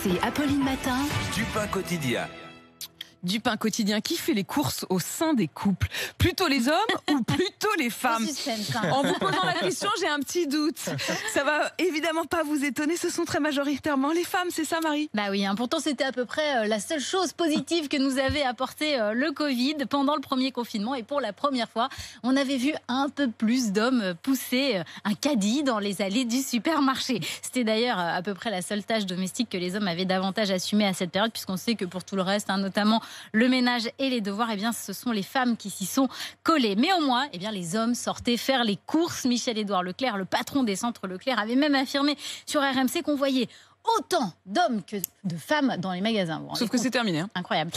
C'est Apolline Matin. Du pain quotidien. Du pain quotidien. Qui fait les courses au sein des couples? Plutôt les hommes ou plutôt les femmes? En vous posant la question, j'ai un petit doute. Ça va évidemment pas vous étonner, ce sont très majoritairement les femmes, c'est ça Marie? Bah oui, pourtant c'était à peu près la seule chose positive que nous avait apporté le Covid pendant le premier confinement. Et pour la première fois, on avait vu un peu plus d'hommes pousser un caddie dans les allées du supermarché. C'était d'ailleurs à peu près la seule tâche domestique que les hommes avaient davantage assumée à cette période, puisqu'on sait que pour tout le reste, notamment le ménage et les devoirs, eh bien, ce sont les femmes qui s'y sont collées. Mais au moins, eh bien, les hommes sortaient faire les courses. Michel-Édouard Leclerc, le patron des centres Leclerc, avait même affirmé sur RMC qu'on voyait autant d'hommes que de femmes dans les magasins. Sauf que c'est terminé. Incroyable.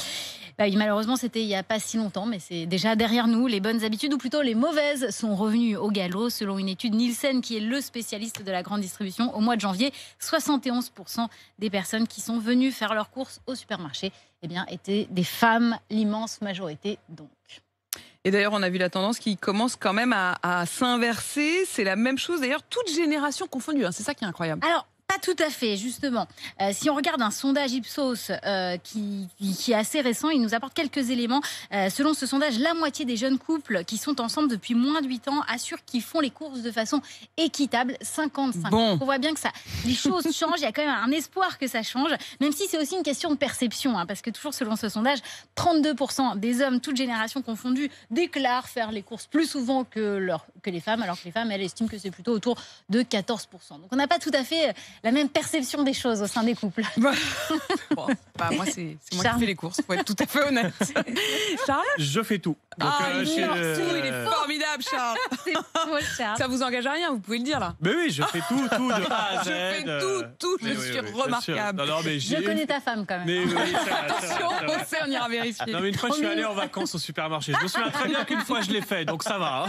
Bah oui, malheureusement, c'était il n'y a pas si longtemps, mais c'est déjà derrière nous. Les bonnes habitudes, ou plutôt les mauvaises, sont revenues au galop. Selon une étude Nielsen, qui est le spécialiste de la grande distribution, au mois de janvier, 71% des personnes qui sont venues faire leurs courses au supermarché eh bien, étaient des femmes, l'immense majorité donc. Et d'ailleurs, on a vu la tendance qui commence quand même à s'inverser. C'est la même chose, d'ailleurs, toute génération confondue. C'est ça qui est incroyable. Alors, pas tout à fait, justement. Si on regarde un sondage Ipsos qui est assez récent, il nous apporte quelques éléments. Selon ce sondage, la moitié des jeunes couples qui sont ensemble depuis moins de 8 ans assurent qu'ils font les courses de façon équitable, 55. Bon. On voit bien que les choses changent, il y a quand même un espoir que ça change, même si c'est aussi une question de perception, parce que toujours selon ce sondage, 32% des hommes, toutes générations confondues, déclarent faire les courses plus souvent que les femmes, alors que les femmes, elles estiment que c'est plutôt autour de 14%. Donc on n'a pas tout à fait la même perception des choses au sein des couples. Moi, c'est moi qui fais les courses, pour être tout à fait honnête. Charles? Je fais tout. Donc, il est formidable, Charles. C'est faux, Charles. Ça vous engage à rien, vous pouvez le dire là. Mais oui, je fais tout de A à Z. Je fais tout, je suis remarquable. Non, mais Je connais ta femme quand même. Mais oui, Attention, on ira vérifier. Non, mais une fois, je suis allé en vacances au supermarché. Je me souviens très bien qu'une fois, je l'ai fait, donc ça va.